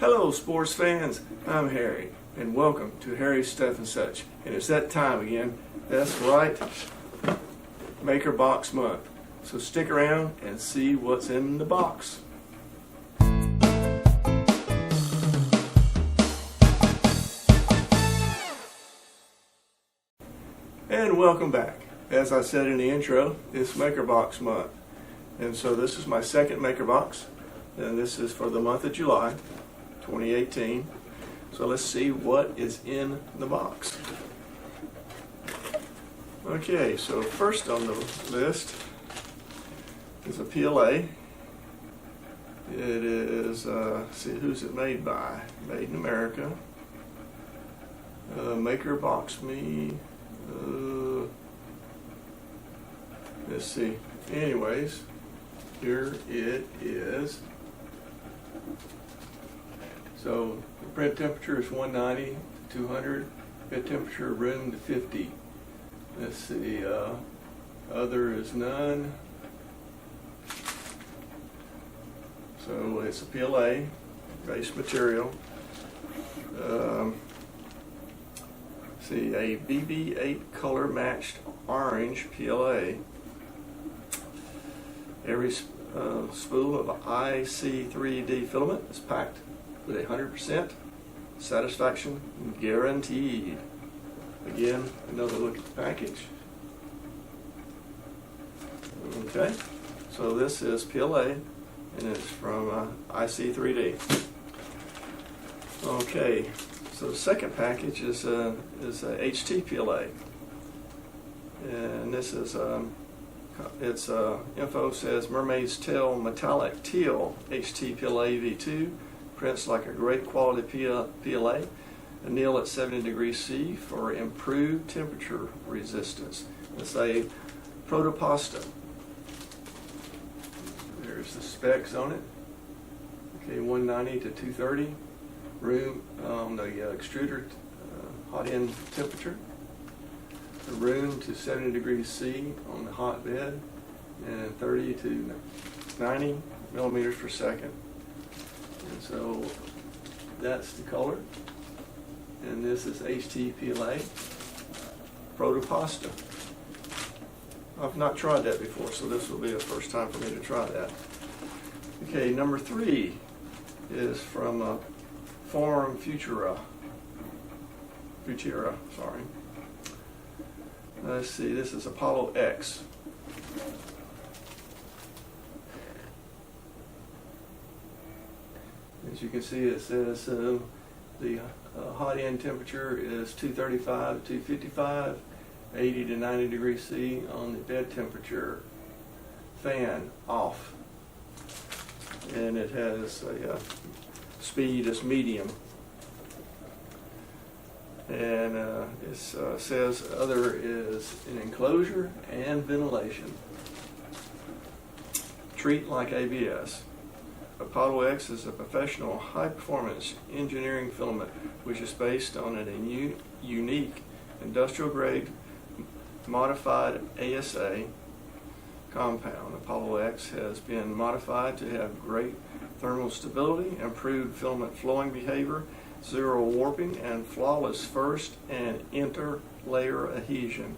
Hello sports fans, I'm Harry and welcome to Harry's Stuff and Such. And it's that time again. That's right, Maker Box Month. So stick around and see what's in the box. And welcome back. As I said in the intro, it's Maker Box Month. And so this is my second Maker Box. And this is for the month of July 2018. So let's see what is in the box. Okay, so first on the list is a PLA. It is, see, who's it made by? Made in America. Maker Box Me. Let's see. Anyways, here it is. So the print temperature is 190 to 200. Bed temperature room to 50. Let's see. Other is none. So it's a PLA base material. See, a BB8 color matched orange PLA. Every spool of IC3D filament is packed with 100% satisfaction guaranteed. Again, another look at the package. Okay, so this is PLA and it's from IC3D. Okay, so the second package is a HT PLA, and this is its info says Mermaid's Tail Metallic Teal HT PLA V2, prints like a great quality PLA, anneal at 70 degrees C for improved temperature resistance. It's a Proto-Pasta. There's the specs on it. Okay, 190 to 230. Room the extruder hot end temperature. The room to 70 degrees C on the hot bed, and 30 to 90 millimeters per second. And so that's the color. And this is HT PLA Proto-Pasta. I've not tried that before, so this will be the first time for me to try that. Okay, number 3 is from Form Futura, sorry. Let's see, this is Apollo X. As you can see, it says the hot end temperature is 235 to 255, 80 to 90 degrees C on the bed temperature. Fan off. And it has a speed is medium. And it says other is an enclosure and ventilation. Treat like ABS. Apollo X is a professional high-performance engineering filament which is based on a unique industrial-grade modified ASA compound. Apollo X has been modified to have great thermal stability, improved filament flowing behavior, zero warping, and flawless first and inter-layer adhesion,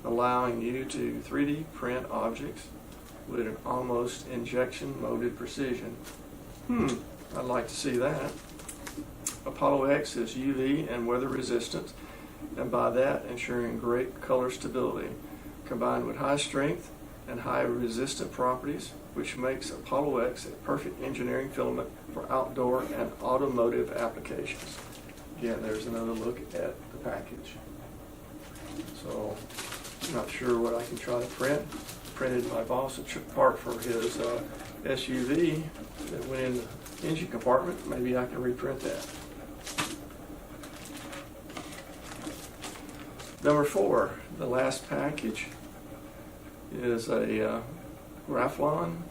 allowing you to 3D print objects with an almost injection molded precision. I'd like to see that. Apollo X is UV and weather resistant, and by that ensuring great color stability, combined with high strength and high resistant properties, which makes Apollo X a perfect engineering filament for outdoor and automotive applications. Again, there's another look at the package. So, I'm not sure what I can try to print. Printed my boss a part for his SUV that went in the engine compartment. Maybe I can reprint that. Number 4, the last package, is a Graphlon.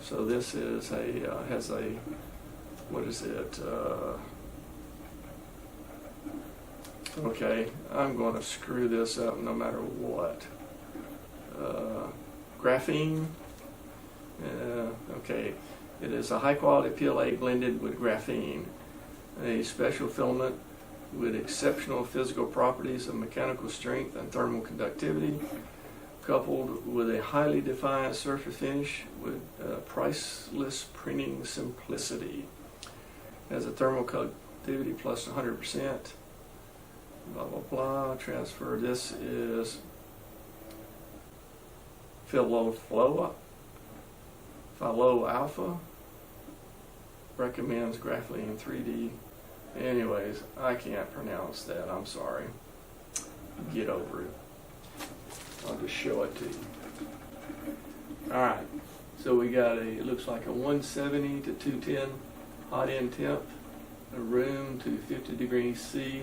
So this is has a, what is it? Okay, I'm going to screw this up no matter what. Graphene. Okay, It is a high quality PLA blended with graphene, a special filament with exceptional physical properties of mechanical strength and thermal conductivity, coupled with a highly defined surface finish with priceless printing simplicity. It has a thermal conductivity plus 100%. Blah blah blah. Transfer. This is Philo Alpha. Recommends graphene 3D. Anyways, I can't pronounce that. I'm sorry. Get over it. I'll just show it to you. Alright, so we got it looks like a 170 to 210 hot end temp, a room to 50 degrees C.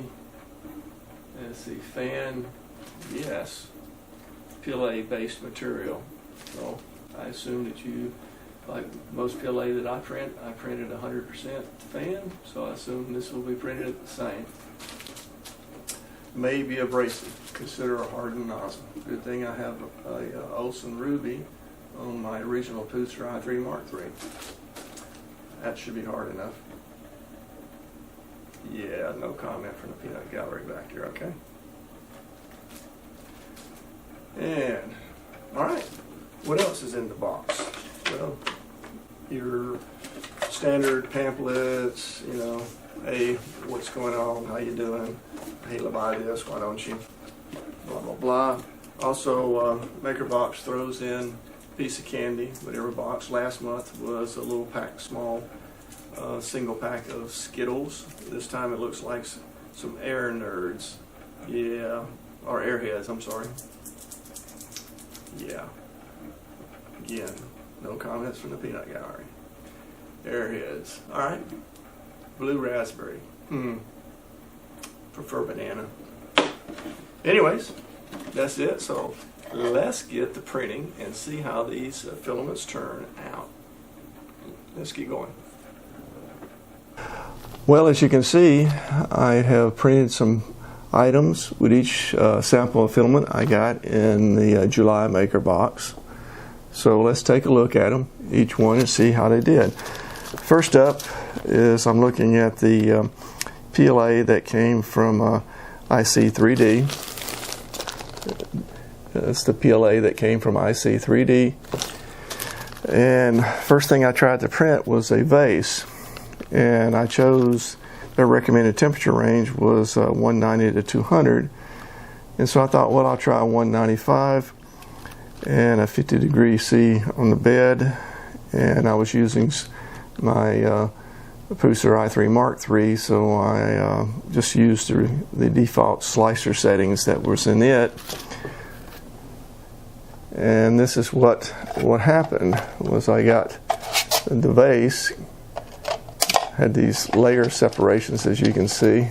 Let's see, fan, yes, PLA based material. So I assume that you, like most PLA that I printed 100% fan, so I assume this will be printed the same. May be abrasive. Consider a hardened nozzle. Good thing I have a Olsen Ruby on my original Pooster i3 Mark III. That should be hard enough. Yeah, no comment from the peanut gallery back here, okay? And, alright, what else is in the box? Well, your standard pamphlets, you know, hey, what's going on, how you doing? Hey, buy this, why don't you? Blah, blah, blah. Also, MakerBox throws in a piece of candy with every box. Last month was a little pack, small single pack of Skittles. This time it looks like some Air Nerds. Yeah, or Airheads, I'm sorry. Yeah. Again, no comments from the peanut gallery. Airheads. Alright. Blue raspberry. Prefer banana. Anyways, that's it. So let's get the printing and see how these filaments turn out. Let's get going. Well, as you can see, I have printed some items with each sample of filament I got in the July Maker box. So let's take a look at them, each one, and see how they did. First up is I'm looking at the PLA that came from IC3D. That's the PLA that came from IC3D. And first thing I tried to print was a vase. And I chose, their recommended temperature range was 190 to 200. And so I thought, well, I'll try 195 and a 50 degree C on the bed. And I was using my Pooster i3 Mark III, so I just used the default slicer settings that was in it. And this is what happened, was I got the vase, had these layer separations, as you can see.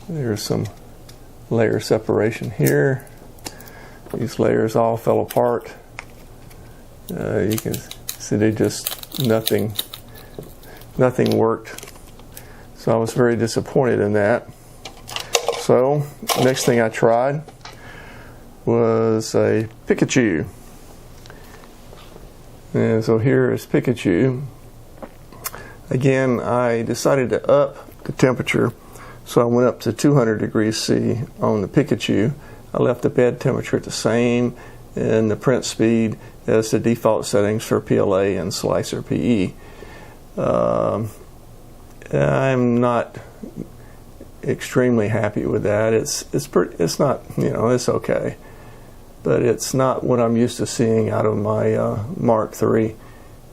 There's some layer separation here. These layers all fell apart. You can see they just, nothing worked. So I was very disappointed in that. So next thing I tried was a Pikachu. And so here is Pikachu. Again, I decided to up the temperature, so I went up to 200 degrees C on the Pikachu. I left the bed temperature at the same and the print speed as the default settings for PLA and Slicer PE. I'm not extremely happy with that. It's not, you know, it's okay, but it's not what I'm used to seeing out of my Mark III.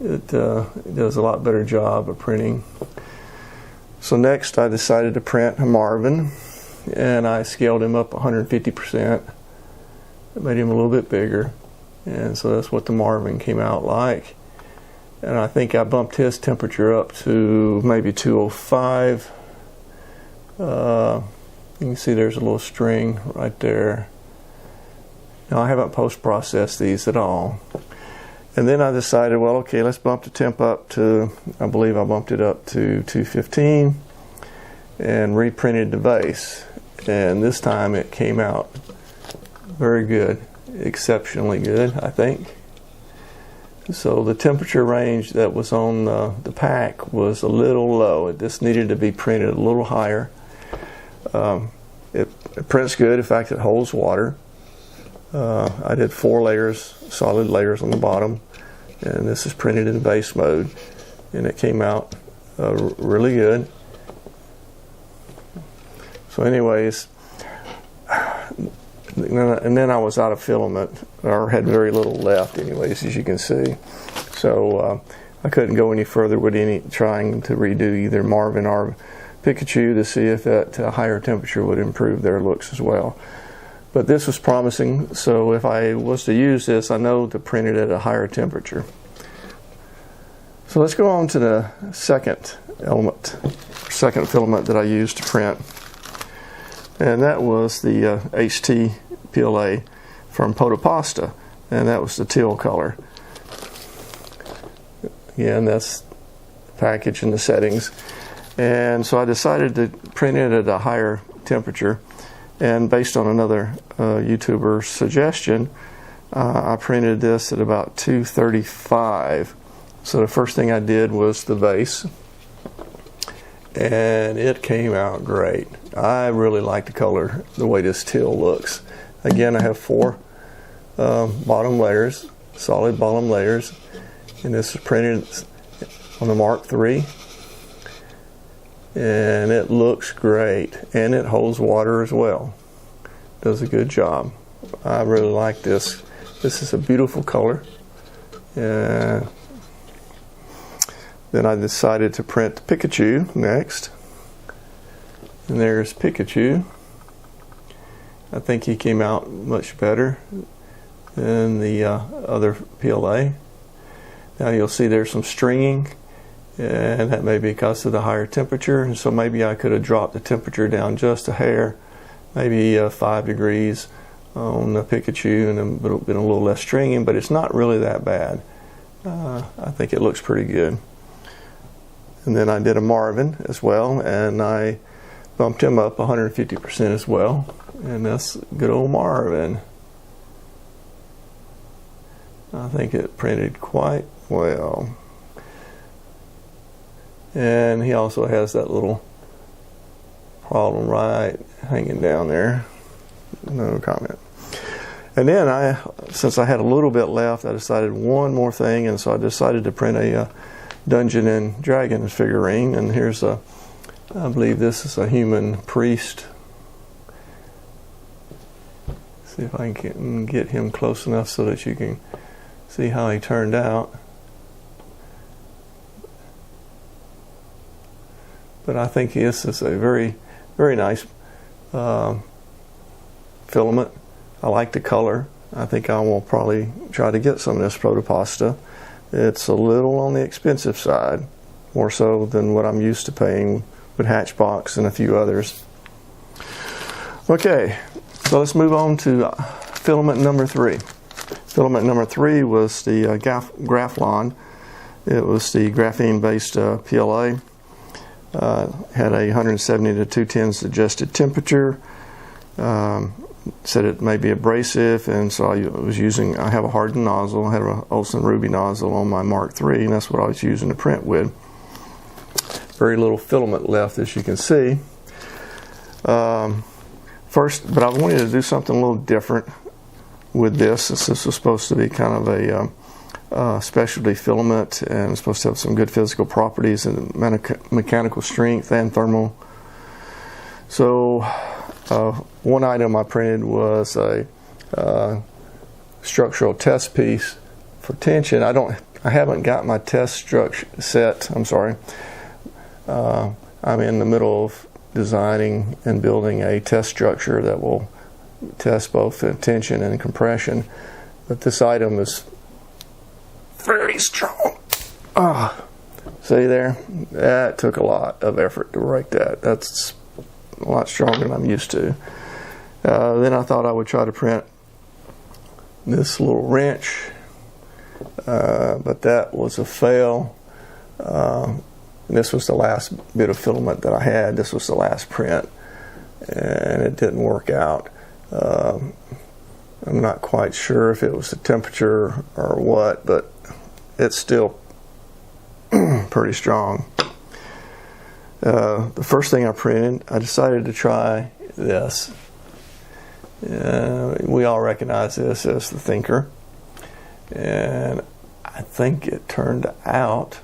It does a lot better job of printing. So next I decided to print a Marvin, and I scaled him up 150%. I made him a little bit bigger, and so that's what the Marvin came out like. And I think I bumped his temperature up to maybe 205. You can see there's a little string right there. Now I haven't post-processed these at all. And then I decided, well, okay, let's bump the temp up to, I believe I bumped it up to 215 and reprinted the vase. And this time it came out very good. exceptionally good, I think. So the temperature range that was on the pack was a little low. This needed to be printed a little higher. It prints good. In fact, it holds water. I did 4 layers, solid layers on the bottom, and this is printed in base mode, and it came out really good. So anyways, and then I was out of filament, or had very little left anyways, as you can see. So I couldn't go any further with trying to redo either Marvin or Pikachu to see if that higher temperature would improve their looks as well. But this was promising, so if I was to use this, I know to print it at a higher temperature. So let's go on to the second filament that I used to print. And that was the HT PLA from Proto-Pasta, and that was the teal color. Again, that's the package and the settings. And so I decided to print it at a higher temperature, and based on another YouTuber's suggestion, I printed this at about 235. So the first thing I did was the base, and it came out great. I really like the color, the way this teal looks. Again, I have 4 bottom layers, solid bottom layers, and this is printed on the Mark III, and it looks great, and it holds water as well. Does a good job. I really like this. This is a beautiful color. Then I decided to print Pikachu next. And there's Pikachu. I think he came out much better than the other PLA. Now you'll see there's some stringing, and that may be because of the higher temperature. And so maybe I could have dropped the temperature down just a hair, maybe 5 degrees on the Pikachu, and been a little less stringing, but it's not really that bad. I think it looks pretty good. And then I did a Marvin as well, and I bumped him up 150% as well, and that's good old Marvin. I think it printed quite well. And he also has that little problem right hanging down there. No comment. And then since I had a little bit left, I decided one more thing, and so I decided to print a Dungeon and Dragons figurine. And here's I believe this is a human priest. See if I can get him close enough so that you can see how he turned out. But I think this is a very, very nice filament. I like the color. I think I will probably try to get some of this Proto-Pasta. It's a little on the expensive side, more so than what I'm used to paying with Hatchbox and a few others. Okay, so let's move on to filament number 3. Filament number 3 was the Graphlon. It was the graphene-based PLA. Had a 170 to 210 suggested temperature. Said it may be abrasive, and so I have a hardened nozzle. I had an Olsen Ruby nozzle on my Mark III, and that's what I was using to print with. Very little filament left, as you can see. But I wanted to do something a little different with this. This was supposed to be kind of a specialty filament, and it's supposed to have some good physical properties and mechanical strength and thermal. So one item I printed was a structural test piece for tension. I haven't got my test structure set. I'm sorry. I'm in the middle of designing and building a test structure that will test both tension and compression. But this item is very strong. See there? That took a lot of effort to break that. That's a lot stronger than I'm used to. Then I thought I would try to print this little wrench, but that was a fail. This was the last bit of filament that I had. This was the last print, and it didn't work out. I'm not quite sure if it was the temperature or what, but it's still pretty strong. The first thing I printed, I decided to try this. We all recognize this as the Thinker, and I think it turned out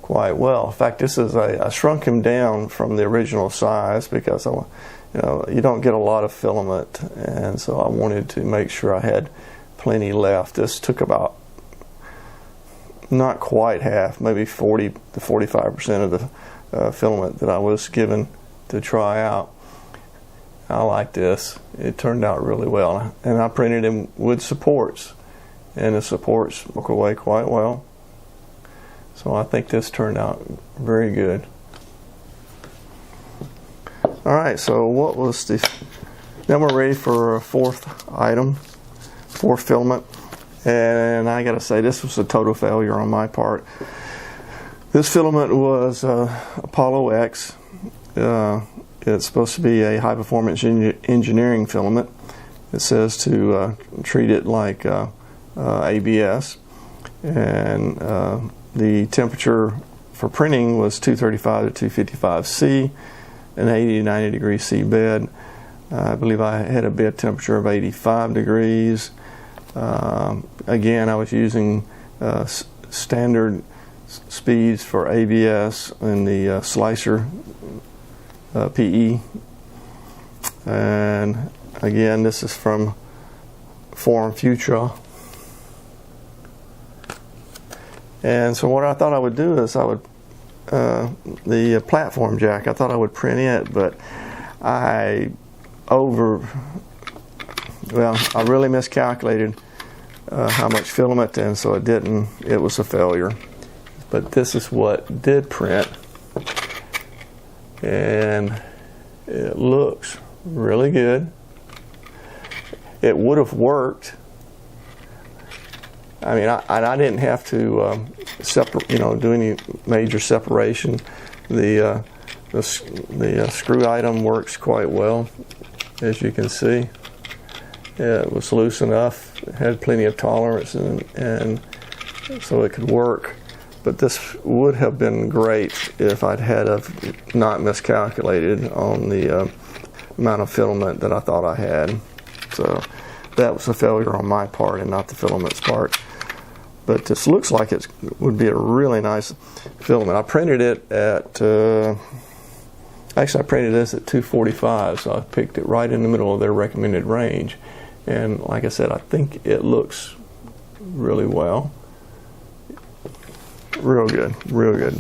quite well. In fact, this is I shrunk him down from the original size because you don't get a lot of filament, and so I wanted to make sure I had plenty left. This took about not quite half, maybe 40 to 45% of the filament that I was given to try out. I like this. It turned out really well, and I printed him with supports, and the supports work away quite well. So I think this turned out very good. All right, so what was then we're ready for a fourth item, fourth filament, and I gotta say this was a total failure on my part. This filament was Apollo X. It's supposed to be a high-performance engineering filament. It says to treat it like ABS, and the temperature for printing was 235 to 255 C, an 80 to 90 degree C bed. I believe I had a bed temperature of 85 degrees. Again, I was using standard speeds for ABS in the slicer PE, and again, this is from Forum Futura. And so what I thought I would do is I would the platform jack, I thought I would print it, but I really miscalculated how much filament, and so it was a failure. But this is what did print, and it looks really good. It would have worked. I mean, I didn't have to do any major separation. The screw item works quite well, as you can see. It was loose enough, it had plenty of tolerance, and so it could work. But this would have been great if I'd not miscalculated on the amount of filament that I thought I had. So that was a failure on my part and not the filament's part. But this looks like it would be a really nice filament. I printed it at, actually I printed this at 245, so I picked it right in the middle of their recommended range. And like I said, I think it looks really well. Real good, real good.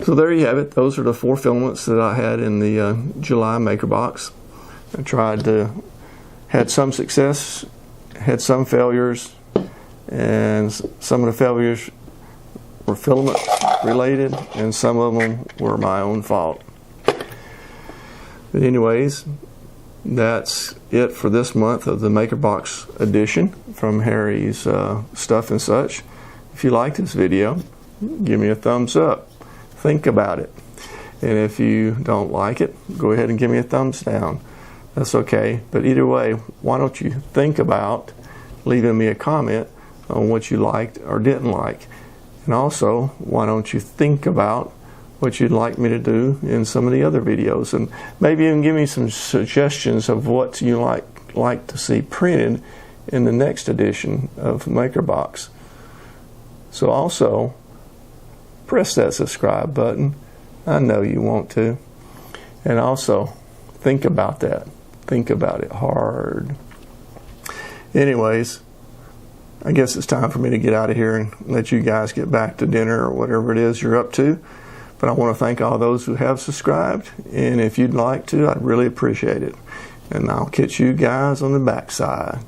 So there you have it. Those are the 4 filaments that I had in the July maker box. I had some success, had some failures, and some of the failures were filament related, and some of them were my own fault. But anyways, that's it for this month of the Maker Box edition from Harry's Stuff and Such. If you like this video, give me a thumbs up. Think about it. And if you don't like it, go ahead and give me a thumbs down. That's okay. But either way, why don't you think about leaving me a comment on what you liked or didn't like? And also, why don't you think about what you'd like me to do in some of the other videos, and maybe even give me some suggestions of what you like to see printed in the next edition of MakerBox. So also, press that subscribe button. I know you want to. And also, think about that. Think about it hard. Anyways, I guess it's time for me to get out of here and let you guys get back to dinner or whatever it is you're up to. But I want to thank all those who have subscribed, and if you'd like to, I'd really appreciate it. And I'll catch you guys on the backside.